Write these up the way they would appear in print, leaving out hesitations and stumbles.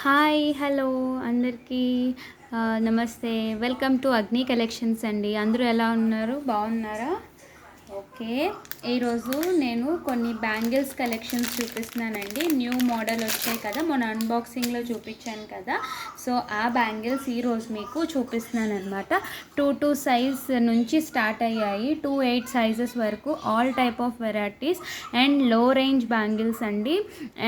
Hi hello అందరికీ నమస్తే. Welcome to అగ్ని కలెక్షన్స్ అండి. అందరూ ఎలా ఉన్నారు? బాగున్నారా? ఓకే. ఈరోజు నేను కొన్ని బ్యాంగిల్స్ కలెక్షన్స్ చూపిస్తున్నానండి. న్యూ మోడల్ వచ్చాయి కదా, మొన్న అన్బాక్సింగ్లో చూపించాను కదా. సో ఆ బ్యాంగిల్స్ ఈరోజు మీకు చూపిస్తున్నాను అనమాట. 2 సైజ్ నుంచి స్టార్ట్ అయ్యాయి, 8 సైజెస్ వరకు, all type of varieties and low range bangles అండి.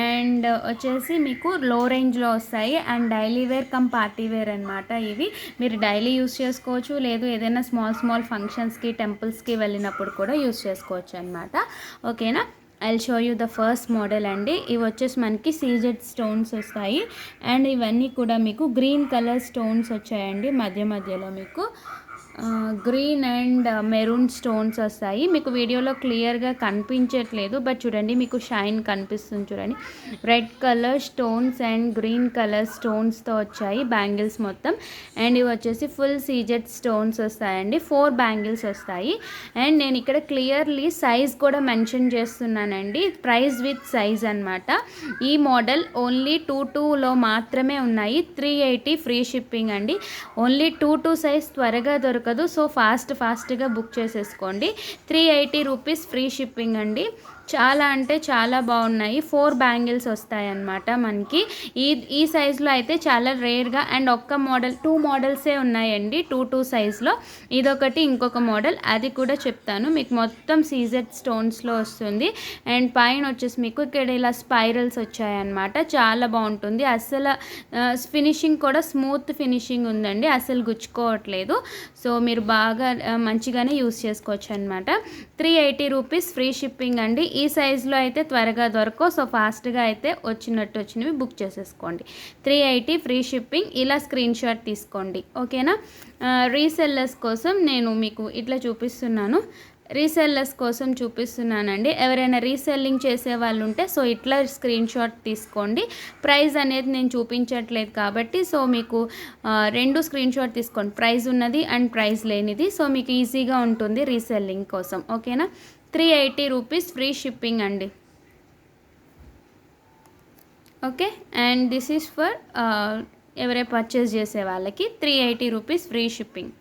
అండ్ వచ్చేసి మీకు లో రేంజ్లో వస్తాయి and daily wear come party wear అనమాట. ఇవి మీరు డైలీ యూస్ చేసుకోవచ్చు, లేదు ఏదైనా స్మాల్ ఫంక్షన్స్కి టెంపుల్స్కి వెళ్ళినప్పుడు కూడా యూస్ చేసుకోవచ్చు అనమాట. ఓకేనా? I'll show you the first model అండి. ఇవి వచ్చేసి మనకి సీజెడ్ స్టోన్స్ వస్తాయి అండ్ ఇవన్నీ కూడా మీకు గ్రీన్ కలర్ స్టోన్స్ వచ్చాయండి. మధ్యలో మీకు గ్రీన్ అండ్ మెరూన్ స్టోన్స్ వస్తాయి. మీకు వీడియోలో క్లియర్గా కనిపించట్లేదు, బట్ చూడండి మీకు షైన్ కనిపిస్తుంది చూడండి. Red colour stones and green colour స్టోన్స్తో వచ్చాయి బ్యాంగిల్స్ మొత్తం. అండ్ ఇవి వచ్చేసి ఫుల్ సీజెడ్ స్టోన్స్ వస్తాయండి. 4 బ్యాంగిల్స్ వస్తాయి. అండ్ నేను ఇక్కడ క్లియర్లీ సైజ్ కూడా మెన్షన్ చేస్తున్నానండి, ప్రైస్ విత్ సైజ్ అనమాట. ఈ మోడల్ ఓన్లీ 2లో మాత్రమే ఉన్నాయి. 380 ఫ్రీ షిప్పింగ్ అండి. ఓన్లీ 2 సైజ్ త్వరగా దొరకదు, సో ఫాస్ట్గా బుక్ చేసేసుకోండి. 380 రూపీస్ ఫ్రీ షిప్పింగ్ అండి. చాలా అంటే చాలా బాగున్నాయి. 4 బ్యాంగిల్స్ వస్తాయన్నమాట మనకి. ఈ సైజులో అయితే చాలా రేర్గా అండ్ ఒక్క మోడల్ 2 మోడల్సే ఉన్నాయండి. 2 సైజులో ఇదొకటి, ఇంకొక మోడల్ అది కూడా చెప్తాను మీకు. మొత్తం సీజెడ్ స్టోన్స్లో వస్తుంది అండ్ పైన వచ్చేసి మీకు ఇక్కడ ఇలా స్పైరల్స్ వచ్చాయన్నమాట. చాలా బాగుంటుంది. అస్సలు ఫినిషింగ్ కూడా స్మూత్ ఫినిషింగ్ ఉందండి, అస్సలు గుచ్చుకోవట్లేదు. సో మీరు బాగా మంచిగానే యూస్ చేసుకోవచ్చు అనమాట. 380 రూపీస్ ఫ్రీ షిప్పింగ్ అండి. ఈ సైజులో అయితే త్వరగా దొరకవు, సో ఫాస్ట్గా అయితే వచ్చినవి బుక్ చేసేసుకోండి. 380 ఫ్రీ షిప్పింగ్. ఇలా స్క్రీన్ షాట్ తీసుకోండి, ఓకేనా? రీసెల్లర్స్ కోసం నేను మీకు ఇట్లా చూపిస్తున్నాను. రీసెల్లర్స్ కోసం చూపిస్తున్నానండి. ఎవరైనా రీసెల్లింగ్ చేసే వాళ్ళు ఉంటే సో ఇట్లా స్క్రీన్ షాట్ తీసుకోండి. ప్రైస్ అనేది నేను చూపించట్లేదు కాబట్టి సో మీకు 2 స్క్రీన్ షాట్ తీసుకోండి, ప్రైస్ ఉన్నది అండ్ ప్రైస్ లేనిది. సో మీకు ఈజీగా ఉంటుంది రీసెల్లింగ్ కోసం, ఓకేనా? 380 రూపీస్ ఫ్రీ షిప్పింగ్ అండి. Okay. And this is for ఎవరైనా పర్చేస్ చేసే వాళ్ళకి 380 rupees free shipping.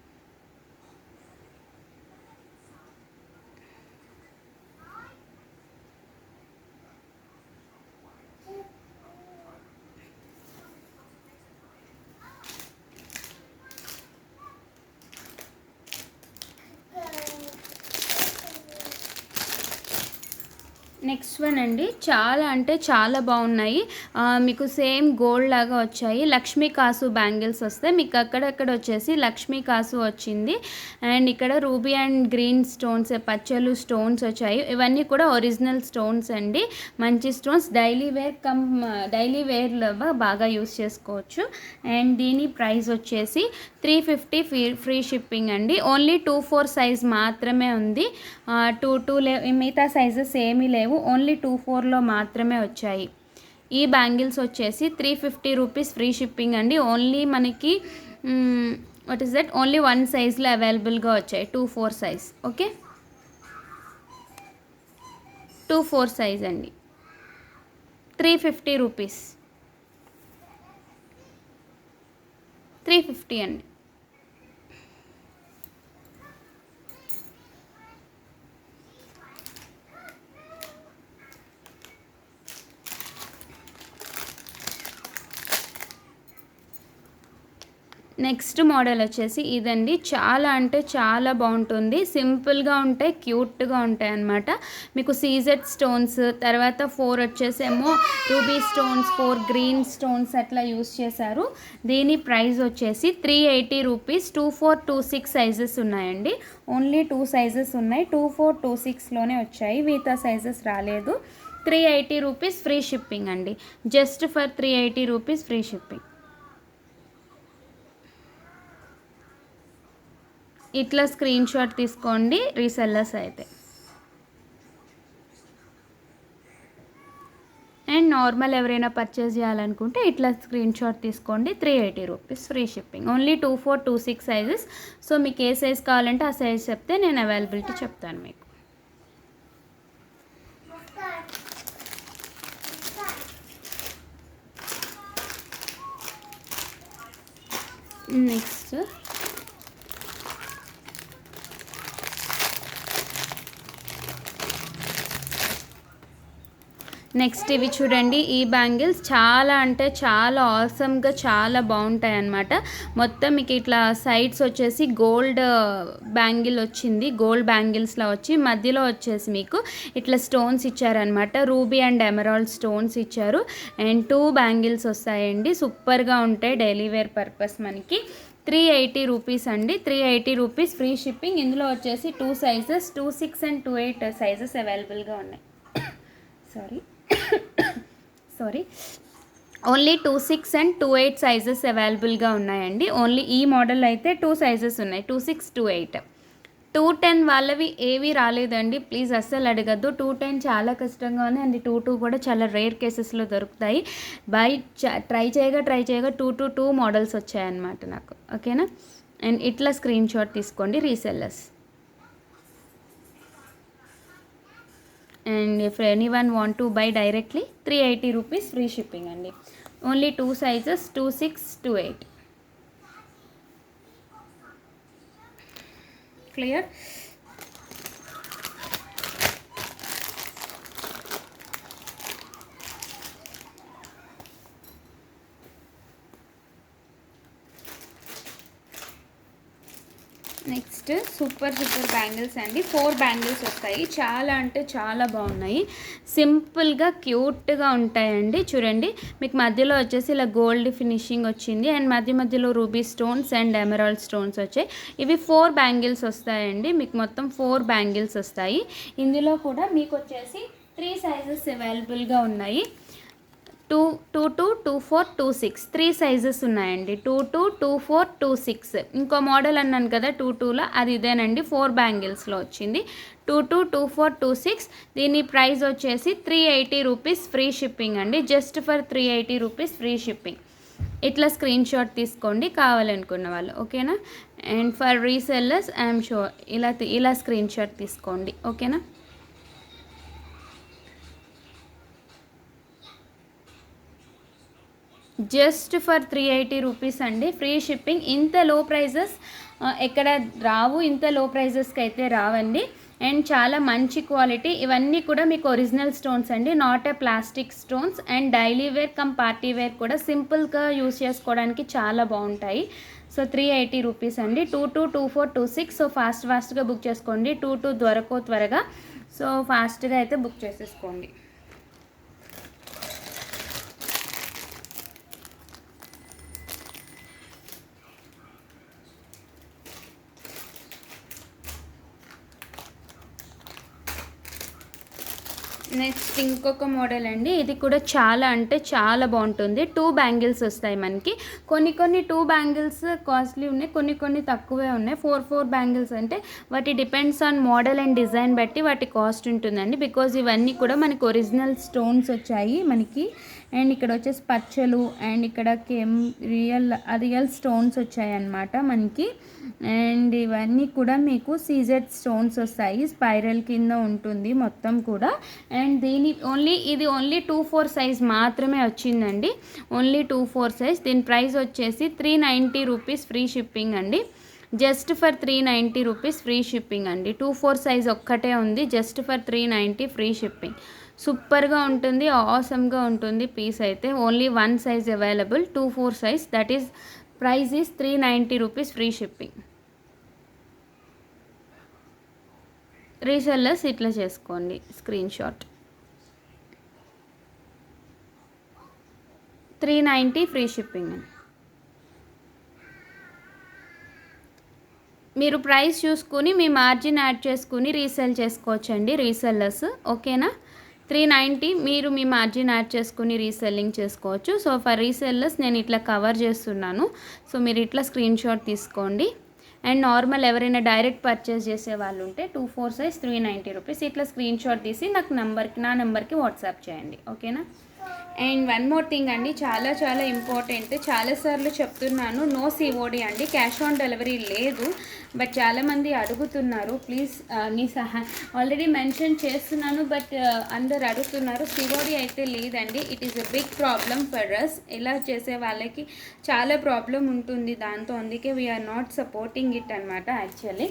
Next one అండి, చాలా అంటే చాలా బాగున్నాయి. మీకు సేమ్ గోల్డ్ లాగా వచ్చాయి. లక్ష్మీ కాసు బ్యాంగిల్స్ వస్తాయి మీకు. అక్కడక్కడ వచ్చేసి లక్ష్మీ కాసు వచ్చింది అండ్ ఇక్కడ రూబీ అండ్ గ్రీన్ స్టోన్స్, పచ్చలు స్టోన్స్ వచ్చాయి. ఇవన్నీ కూడా ఒరిజినల్ స్టోన్స్ అండి, మంచి స్టోన్స్. డైలీ వేర్లో బాగా యూస్ చేసుకోవచ్చు. అండ్ దీని ప్రైస్ వచ్చేసి 350 ఫ్రీ షిప్పింగ్ అండి. ఓన్లీ 2-4 సైజ్ మాత్రమే ఉంది. 2 మిగతా సైజెస్ ఏమీ లేవు, ఓన్లీ 2-4లో మాత్రమే వచ్చాయి. ఈ బ్యాంగిల్స్ వచ్చేసి 350 రూపీస్ ఫ్రీ షిప్పింగ్ అండి. ఓన్లీ మనకి వాట్ ఈస్ దట్, ఓన్లీ 1 సైజ్లో అవైలబుల్గా వచ్చాయి, 2-4 సైజ్. ఓకే, 2-4 సైజ్ అండి. 350 రూపీస్, 350 అండి. నెక్స్ట్ మోడల్ వచ్చేసి ఇదండి. చాలా అంటే చాలా బాగుంటుంది, సింపుల్గా ఉంటాయి, క్యూట్గా ఉంటాయి అన్నమాట. మీకు సీజెడ్ స్టోన్స్, తర్వాత 4 వచ్చేసేమో రూబీ స్టోన్స్, 4 గ్రీన్ స్టోన్స్ అట్లా యూస్ చేశారు. దీని ప్రైస్ వచ్చేసి 380 రూపీస్. 2-4, 2-6 సైజెస్ ఉన్నాయండి. ఓన్లీ 2 సైజెస్ ఉన్నాయి, 2-4, 2-6లోనే వచ్చాయి, మిగతా సైజెస్ రాలేదు. 380 రూపీస్ ఫ్రీ షిప్పింగ్ అండి. Just for 380 rupees free shipping. ఇట్లా స్క్రీన్ షాట్ తీసుకోండి రీసెల్లర్స్ అయితే. అండ్ నార్మల్ ఎవరైనా పర్చేస్ చేయాలనుకుంటే ఇట్లా స్క్రీన్ షాట్ తీసుకోండి. 380 rupees free shipping. Only 2-4, 2-6 sizes. So మీకు ఏ సైజ్ కావాలంటే ఆ సైజ్ చెప్తే నేను అవైలబిలిటీ చెప్తాను మీకు. నెక్స్ట్ ఇవి చూడండి. ఈ బ్యాంగిల్స్ చాలా అంటే చాలా ఆసమ్గా చాలా బాగుంటాయి అన్నమాట. మొత్తం మీకు ఇట్లా సైడ్స్ వచ్చేసి గోల్డ్ బ్యాంగిల్ వచ్చింది, గోల్డ్ బ్యాంగిల్స్లో వచ్చి మధ్యలో వచ్చేసి మీకు ఇట్లా స్టోన్స్ ఇచ్చారనమాట. రూబీ అండ్ ఎమరాల్డ్ స్టోన్స్ ఇచ్చారు. అండ్ 2 బ్యాంగిల్స్ వస్తాయండి. సూపర్గా ఉంటాయి డైలీ వేర్ పర్పస్. మనకి 380 రూపీస్ అండి. 380 రూపీస్ ఫ్రీ షిప్పింగ్. ఇందులో వచ్చేసి 2 సైజెస్ 26 అండ్ 28 సైజెస్ అవైలబుల్గా ఉన్నాయి. సారీ ఓన్లీ 26 అండ్ 28 సైజెస్ అవైలబుల్గా ఉన్నాయండి. ఓన్లీ ఈ మోడల్ అయితే 2 సైజెస్ ఉన్నాయి, 26, 28. 210 వాళ్ళవి ఏవి రాలేదండి, ప్లీజ్ అస్సలు అడగద్దు. 210 చాలా కష్టంగా ఉంది. అండ్ 22 కూడా చాలా రేర్ కేసెస్లో దొరుకుతాయి. ట్రై చేయగా 222 మోడల్స్ వచ్చాయన్నమాట నాకు. ఓకేనా. అండ్ ఇట్లా స్క్రీన్ షాట్ తీసుకోండి resellers. And if anyone want to buy directly 380 rupees free shipping అండి. Only 2 sizes 26, 28. Clear. Next super bangles అండి. 4 బ్యాంగిల్స్ వస్తాయి. చాలా అంటే చాలా బాగున్నాయి. సింపుల్గా క్యూట్గా ఉంటాయండి. చూడండి, మీకు మధ్యలో వచ్చేసి ఇలా గోల్డ్ ఫినిషింగ్ వచ్చింది. అండ్ మధ్యలో ruby stones and emerald stones వచ్చాయి. ఇవి 4 బ్యాంగిల్స్ వస్తాయండి. మీకు మొత్తం 4 బ్యాంగిల్స్ వస్తాయి. ఇందులో కూడా మీకు వచ్చేసి 3 సైజెస్ అవైలబుల్గా ఉన్నాయి. 22, 24, 26 3 సైజెస్ ఉన్నాయండి. 22, 24, 26. ఇంకో మోడల్ అన్నాను కదా 22లో, అది ఇదేనండి. 4 బ్యాంగిల్స్లో వచ్చింది. 22, 24, 26. దీని ప్రైస్ వచ్చేసి 380 రూపీస్ ఫ్రీ షిప్పింగ్ అండి. Just for 380 rupees free shipping. ఇట్లా స్క్రీన్ షాట్ తీసుకోండి కావాలనుకున్న వాళ్ళు. ఓకేనా. And for resellers I'm sure ఇలా స్క్రీన్ షాట్ తీసుకోండి. ఓకేనా. జస్ట్ ఫర్ 380 రూపీస్ అండి ఫ్రీ షిప్పింగ్. ఇంత లో ప్రైజెస్ ఎక్కడ రావు, ఇంత లో ప్రైజెస్కి అయితే రావండి. అండ్ చాలా మంచి క్వాలిటీ. ఇవన్నీ కూడా మీకు ఒరిజినల్ స్టోన్స్ అండి, not a plastic stones. And daily wear come party wear కూడా సింపుల్గా యూస్ చేసుకోవడానికి చాలా బాగుంటాయి. సో 380 రూపీస్ అండి. 22, 24, 26. సో ఫాస్ట్గా బుక్ చేసుకోండి. 22 దొరకవు త్వరగా. సో ఫాస్ట్గా అయితే బుక్ చేసేసుకోండి. నెక్స్ట్ ఇంకొక మోడల్ అండి. ఇది కూడా చాలా అంటే చాలా బాగుంటుంది. 2 బ్యాంగిల్స్ వస్తాయి మనకి. కొన్ని 2 బ్యాంగిల్స్ కాస్ట్లీ ఉన్నాయి, కొన్ని తక్కువే ఉన్నాయి. 4 బ్యాంగిల్స్ అంటే వాటి depends on model and design బట్టి వాటి కాస్ట్ ఉంటుందండి. బికాజ్ ఇవన్నీ కూడా మనకి ఒరిజినల్ స్టోన్స్ వచ్చాయి మనకి. అండ్ ఇక్కడ వచ్చేసి పచ్చలు అండ్ ఇక్కడ రియల్ స్టోన్స్ వచ్చాయి అన్నమాట మనకి. అండ్ ఇవన్నీ కూడా మీకు సీజెడ్ స్టోన్స్ వస్తాయి. స్పైరల్ కింద ఉంటుంది మొత్తం కూడా. అండ్ ఇది ఓన్లీ 24 సైజ్ మాత్రమే వచ్చిందండి. Only 24 size. దీని ప్రైస్ వచ్చేసి 390 రూపీస్ ఫ్రీ షిప్పింగ్ అండి. Just for 390 rupees free shipping అండి. 24 సైజ్ ఒక్కటే ఉంది. Just for 390 free shipping. సూపర్గా ఉంటుంది, ఆసమ్గా ఉంటుంది పీస్ అయితే. Only 1 size available, 24 size. That is price is 390 rupees free shipping. Resellers ఇట్లా చేసుకోండి స్క్రీన్ షాట్. 390 free shipping. మీరు ప్రైస్ చూసుకుని మీ మార్జిన్ యాడ్ చేసుకుని రీసెల్ చేసుకోవచ్చండి రీసెల్లర్స్. ఓకేనా. 390 మీరు మీ మార్జిన్ యాడ్ చేసుకుని రీసెల్లింగ్ చేసుకోవచ్చు. సో ఫర్ రీసెల్లర్స్ నేను ఇట్లా కవర్ చేస్తున్నాను. సో మీరు ఇట్లా స్క్రీన్ షాట్ తీసుకోండి. అండ్ నార్మల్ ఎవరైనా డైరెక్ట్ పర్చేస్ చేసే వాళ్ళు ఉంటే 24 సైజ్ 390 రూపీస్. ఇట్లా స్క్రీన్ షాట్ తీసి నా నెంబర్కి వాట్సాప్ చేయండి. ఓకేనా. అండ్ వన్ మోర్ థింగ్ అండి, చాలా చాలా ఇంపార్టెంట్, చాలాసార్లు చెప్తున్నాను, నో సిఓడి అండి, క్యాష్ ఆన్ డెలివరీ లేదు. బట్ చాలామంది అడుగుతున్నారు, ప్లీజ్ నీ ఆల్రెడీ మెన్షన్ చేస్తున్నాను, బట్ అందరు అడుగుతున్నారు. సిఓడి అయితే లేదండి. It is a big problem for us. ఇలా చేసే వాళ్ళకి చాలా ప్రాబ్లం ఉంటుంది దాంతో, అందుకే వీఆర్ నాట్ సపోర్టింగ్ ఇట్ అనమాట యాక్చువల్లీ.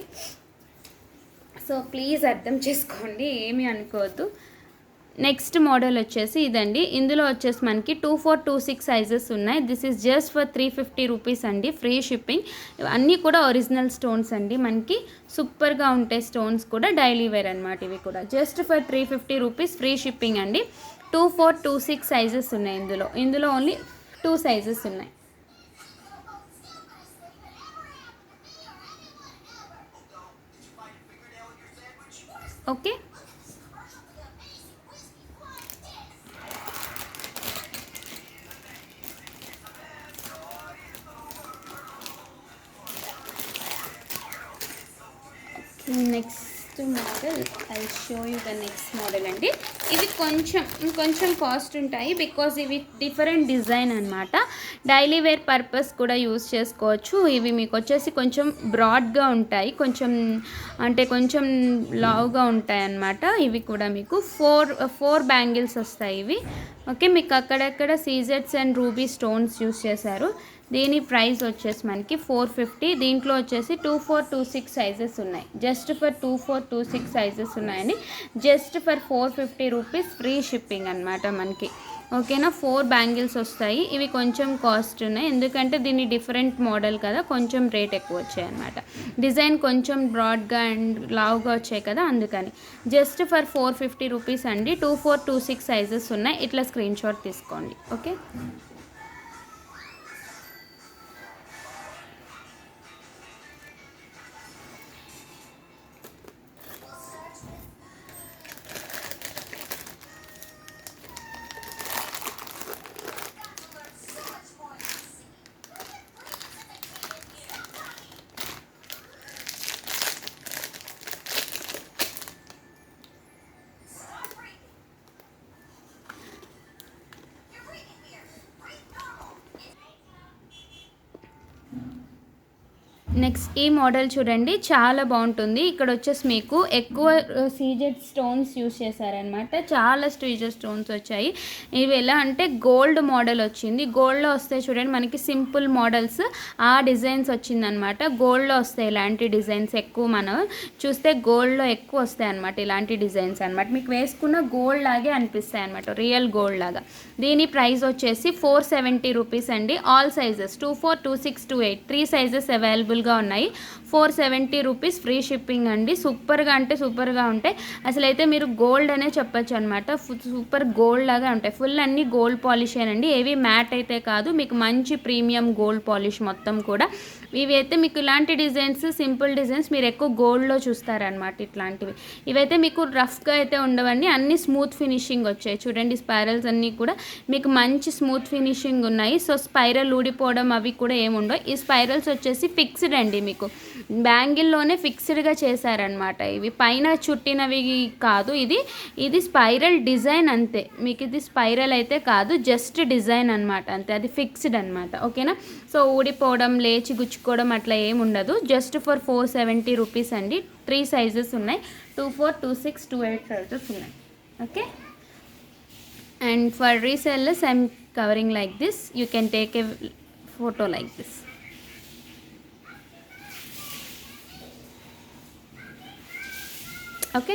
సో ప్లీజ్ అర్థం చేసుకోండి, ఏమీ అనుకోవద్దు. నెక్స్ట్ మోడల్ వచ్చేసి ఇదండి. ఇందులో వచ్చేసి మనకి 2426 సైజెస్ ఉన్నాయి. This is just for 350 rupees అండి, ఫ్రీ షిప్పింగ్. అన్నీ కూడా ఒరిజినల్ స్టోన్స్ అండి, మనకి సూపర్గా ఉంటాయి స్టోన్స్ కూడా, డైలీ వేర్ అనమాట. ఇవి కూడా just for 350 rupees, free shipping అండి. 2426 సైజెస్ ఉన్నాయి ఇందులో ఓన్లీ 2 సైజెస్ ఉన్నాయి. Okay, next model I show you the next model అండి. ఇవి ఇంకొంచెం కాస్ట్ ఉంటాయి, బికాజ్ ఇవి డిఫరెంట్ డిజైన్ అనమాట. డైలీ వేర్ పర్పస్ కూడా యూస్ చేసుకోవచ్చు. ఇవి మీకు వచ్చేసి కొంచెం బ్రాడ్గా ఉంటాయి, కొంచెం లావుగా ఉంటాయి అన్నమాట. ఇవి కూడా మీకు ఫోర్ బ్యాంగిల్స్ వస్తాయి ఇవి. ఓకే, మీకు అక్కడక్కడ సీజెట్స్ అండ్ రూబీ స్టోన్స్ యూస్ చేశారు. దీని ప్రైస్ వచ్చేసి మనకి 450. దీంట్లో వచ్చేసి 2426 సైజెస్ ఉన్నాయి. జస్ట్ ఫర్ 2426 సైజెస్ ఉన్నాయని, just for 450 rupees, free shipping అనమాట మనకి. ఓకేనా, 4 బ్యాంగిల్స్ వస్తాయి. ఇవి కొంచెం కాస్ట్ ఉన్నాయి, ఎందుకంటే దీన్ని డిఫరెంట్ మోడల్ కదా, కొంచెం రేట్ ఎక్కువ వచ్చాయి అనమాట. డిజైన్ కొంచెం బ్రాడ్గా అండ్ లావుగా వచ్చాయి కదా, అందుకని. జస్ట్ ఫర్ 450 రూపీస్ అండి. 2426 సైజెస్ ఉన్నాయి. ఇట్లా స్క్రీన్ షాట్ తీసుకోండి. ఓకే, నెక్స్ట్ ఈ మోడల్ చూడండి, చాలా బాగుంటుంది. ఇక్కడ వచ్చేసి మీకు ఎక్కువ సీజెడ్ స్టోన్స్ యూస్ చేశారనమాట. చాలా సీజెడ్ స్టోన్స్ వచ్చాయి. ఇవి ఎలా అంటే గోల్డ్ మోడల్ వచ్చింది. గోల్డ్లో వస్తాయి చూడండి మనకి సింపుల్ మోడల్స్, ఆ డిజైన్స్ వచ్చిందనమాట. గోల్డ్లో వస్తాయి ఇలాంటి డిజైన్స్ ఎక్కువ, మనం చూస్తే గోల్డ్లో ఎక్కువ వస్తాయి అనమాట ఇలాంటి డిజైన్స్ అనమాట. మీకు వేసుకున్న గోల్డ్ లాగే అనిపిస్తాయి అనమాట, రియల్ గోల్డ్ లాగా. దీని ప్రైస్ వచ్చేసి 470 రూపీస్ అండి. ఆల్ సైజెస్ 24, 26, 28 3 సైజెస్ అవైలబుల్గా ఉన్నాయి. 470 రూపీస్, ఫ్రీ షిప్పింగ్ అండి. సూపర్గా అంటే సూపర్గా ఉంటాయి. అసలు అయితే మీరు గోల్డ్ అనే చెప్పచ్చు అనమాట. సూపర్ గోల్డ్ లాగా ఉంటాయి. ఫుల్ అన్ని గోల్డ్ పాలిష్ ఏనండి, ఏవి మ్యాట్ అయితే కాదు, మీకు మంచి ప్రీమియం గోల్డ్ పాలిష్ మొత్తం కూడా. ఇవి అయితే మీకు ఇలాంటి డిజైన్స్, సింపుల్ డిజైన్స్ మీరు ఎక్కువ గోల్డ్లో చూస్తారనమాట ఇట్లాంటివి. ఇవైతే మీకు రఫ్గా అయితే ఉండవండి, అన్ని స్మూత్ ఫినిషింగ్ వచ్చాయి చూడండి. స్పైరల్స్ అన్నీ కూడా మీకు మంచి స్మూత్ ఫినిషింగ్ ఉన్నాయి. సో స్పైరల్ ఊడిపోవడం అవి కూడా ఏముండవు. ఈ స్పైరల్స్ వచ్చేసి ఫిక్స్డ్ అండి, మీకు బ్యాంగిల్లోనే ఫిక్స్డ్గా చేశారనమాట. ఇవి పైన చుట్టినవి కాదు, ఇది స్పైరల్ డిజైన్ అంతే. మీకు ఇది స్పైరల్ అయితే కాదు, జస్ట్ డిజైన్ అనమాట అంతే, అది ఫిక్స్డ్ అనమాట. ఓకేనా, సో ఊడిపోవడం, లేచి గుచ్చుకోవడం అట్లా ఏముండదు. జస్ట్ ఫర్ 470 రూపీస్ అండి. 3 సైజెస్ ఉన్నాయి, 24, 26, 28 సైజెస్ ఉన్నాయి. Okay, and for resellers I'm covering like this. You can take A photo like this. Okay,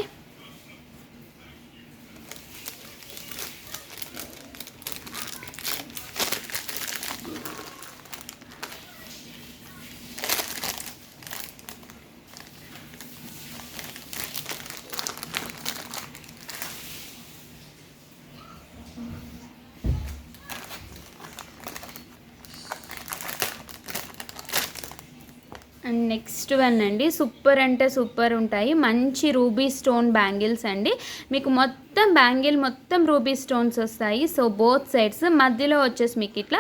and next one అండి, సూపర్ అంటే సూపర్ ఉంటాయి. మంచి రూబీ స్టోన్ బ్యాంగిల్స్ అండి. మీకు మొత్తం మొత్తం బ్యాంగిల్ మొత్తం రూబీ స్టోన్స్ వస్తాయి. సో బోత్ సైడ్స్ మధ్యలో వచ్చేసి మీకు ఇట్లా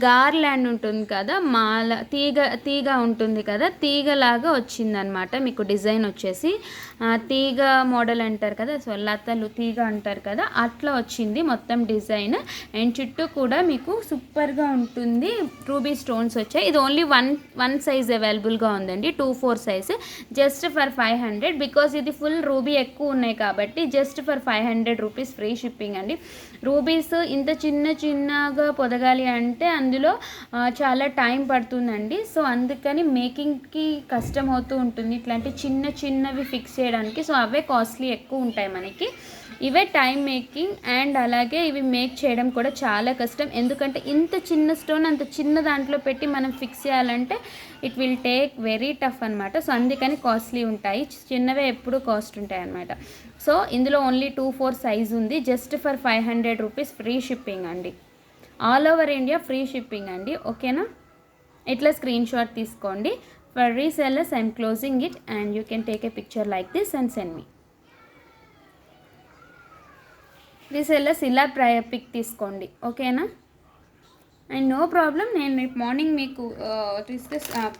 గార్లాండ్ ఉంటుంది కదా, మాల తీగ ఉంటుంది కదా, తీగలాగా వచ్చిందనమాట మీకు డిజైన్ వచ్చేసి. తీగ మోడల్ అంటారు కదా, సో లతలు తీగ అంటారు కదా, అట్లా వచ్చింది మొత్తం డిజైన్. అండ్ చుట్టూ కూడా మీకు సూపర్గా ఉంటుంది, రూబీ స్టోన్స్ వచ్చాయి. ఇది ఓన్లీ వన్ సైజ్ అవైలబుల్గా ఉందండి, 2-4 సైజ్, జస్ట్ ఫర్ 500. బికాజ్ ఇది ఫుల్ రూబీ ఎక్కువ ఉన్నాయి కాబట్టి just for 500 rupees free shipping అండి. రూబీస్ ఇంత చిన్నగా పొదగాలి అంటే అందులో చాలా టైం పడుతుందండి. సో అందుకని మేకింగ్కి కష్టం అవుతూ ఉంటుంది ఇట్లాంటి చిన్నవి ఫిక్స్ చేయడానికి. సో అవే కాస్ట్లీ ఎక్కువ ఉంటాయి మనకి, ఇవే టైం మేకింగ్. అండ్ అలాగే ఇవి మేక్ చేయడం కూడా చాలా కష్టం, ఎందుకంటే ఇంత చిన్న స్టోన్ అంత చిన్న దాంట్లో పెట్టి మనం ఫిక్స్ చేయాలంటే it will take very tough అనమాట. సో అందుకని కాస్ట్లీ ఉంటాయి, చిన్నవే ఎప్పుడు కాస్ట్ ఉంటాయి అనమాట. సో ఇందులో ఓన్లీ 2-4 సైజ్ ఉంది, just for 500 rupees free shipping అండి. All over India free shipping అండి. ఓకేనా, ఇట్లా స్క్రీన్ షాట్ తీసుకోండి. For resellers I'm closing it and you can take a picture like this and send me. Resellers ఇలా pic తీసుకోండి, ఓకేనా. And no problem, నేను రేపు మార్నింగ్ మీకు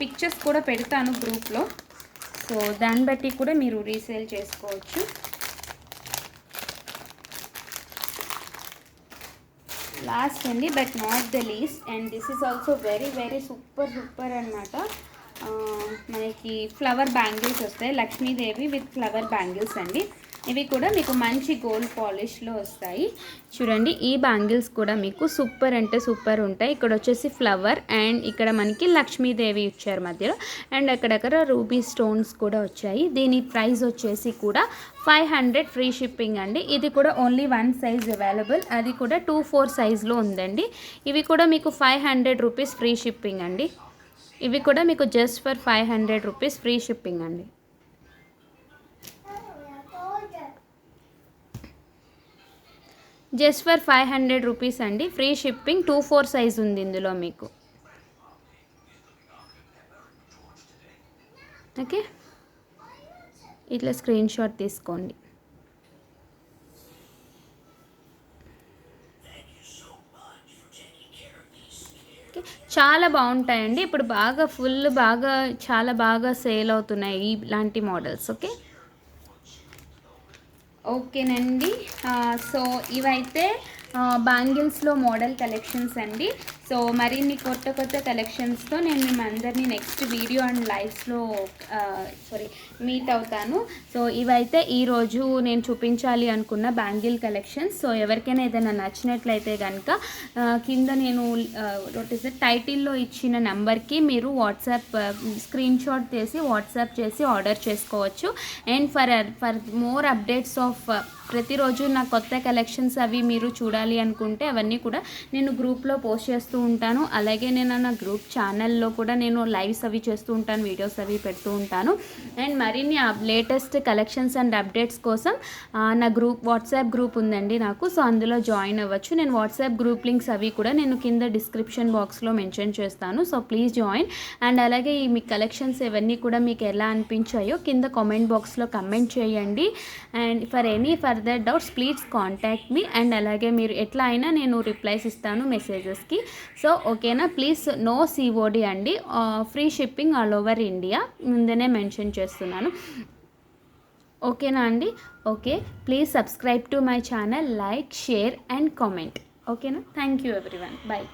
పిక్చర్స్ కూడా పెడతాను గ్రూప్లో. సో దాన్ని బట్టి కూడా మీరు రీసేల్ చేసుకోవచ్చు. లాస్ట్ అండి but not the least, and this is also very super అనమాట. మనకి ఫ్లవర్ బ్యాంగిల్స్ వస్తాయి, లక్ష్మీదేవి విత్ ఫ్లవర్ బ్యాంగిల్స్ అండి. ఇవి కూడా మీకు మంచి గోల్డ్ పాలిష్లో వస్తాయి. చూడండి, ఈ బ్యాంగిల్స్ కూడా మీకు సూపర్ అంటే సూపర్ ఉంటాయి. ఇక్కడ వచ్చేసి ఫ్లవర్ అండ్ ఇక్కడ మనకి లక్ష్మీదేవి ఇచ్చారు మధ్యలో, అండ్ అక్కడక్కడ రూబీ స్టోన్స్ కూడా వచ్చాయి. దీని ప్రైస్ వచ్చేసి కూడా 500 ఫ్రీ షిప్పింగ్ అండి. ఇది కూడా ఓన్లీ 1 సైజ్ అవైలబుల్, అది కూడా 2-4 సైజ్లో ఉందండి. ఇవి కూడా మీకు 500 రూపీస్ ఫ్రీ షిప్పింగ్ అండి. ఇవి కూడా మీకు just for 500 rupees free shipping అండి. జస్ట్ ఫర్ 500 రూపీస్ అండి, ఫ్రీ షిప్పింగ్. 2-4 సైజ్ ఉంది ఇందులో మీకు. ఓకే, ఇట్లా స్క్రీన్ షాట్ తీసుకోండి. చాలా బాగుంటాయండి. ఇప్పుడు చాలా బాగా సేల్ అవుతున్నాయి ఇలాంటి మోడల్స్. ఓకేనండి. సో ఇవైతే బ్యాంగిల్స్లో మోడల్ కలెక్షన్స్ అండి. సో మరిన్ని కొత్త కలెక్షన్స్తో నేను అందరినీ నెక్స్ట్ వీడియో అండ్ లైవ్స్లో మీట్ అవుతాను. సో ఇవైతే ఈరోజు నేను చూపించాలి అనుకున్న బ్యాంగిల్ కలెక్షన్స్. సో ఎవరికైనా ఏదైనా నచ్చినట్లయితే కనుక కింద నేను టైటిల్లో ఇచ్చిన నెంబర్కి మీరు వాట్సాప్ స్క్రీన్ షాట్ చేసి వాట్సాప్ చేసి ఆర్డర్ చేసుకోవచ్చు. And for more updates of ప్రతిరోజు నా కొత్త కలెక్షన్స్ అవి మీరు చూడాలి అనుకుంటే అవన్నీ కూడా నేను గ్రూప్లో పోస్ట్ చేస్తూ ఉంటాను. అలాగే నేను నా గ్రూప్ ఛానల్లో కూడా నేను లైవ్స్ అవి చేస్తూ ఉంటాను, వీడియోస్ అవి పెడుతూ ఉంటాను. అండ్ మరిన్ని లేటెస్ట్ కలెక్షన్స్ అండ్ అప్డేట్స్ కోసం నా వాట్సాప్ గ్రూప్ ఉందండి నాకు. సో అందులో జాయిన్ అవ్వచ్చు. నేను వాట్సాప్ గ్రూప్ లింక్స్ అవి కూడా నేను కింద డిస్క్రిప్షన్ బాక్స్లో మెన్షన్ చేస్తాను. So please join. అండ్ అలాగే మీ కలెక్షన్స్ ఇవన్నీ కూడా మీకు ఎలా అనిపించాయో కింద కామెంట్ బాక్స్లో కమెంట్ చేయండి. And for any further doubts please contact me. And అలాగే మీరు ఎట్లా అయినా నేను రిప్లైస్ ఇస్తాను మెసేజెస్కి. సో ఓకేనా, ప్లీజ్ నో COD అండి, free shipping all over India ముందనే మెన్షన్ చేస్తున్నాను. ఓకేనా అండి. Okay, please subscribe to my channel, like, share and comment. ఓకేనా, థ్యాంక్ యూ ఎవ్రీవన్, బాయ్.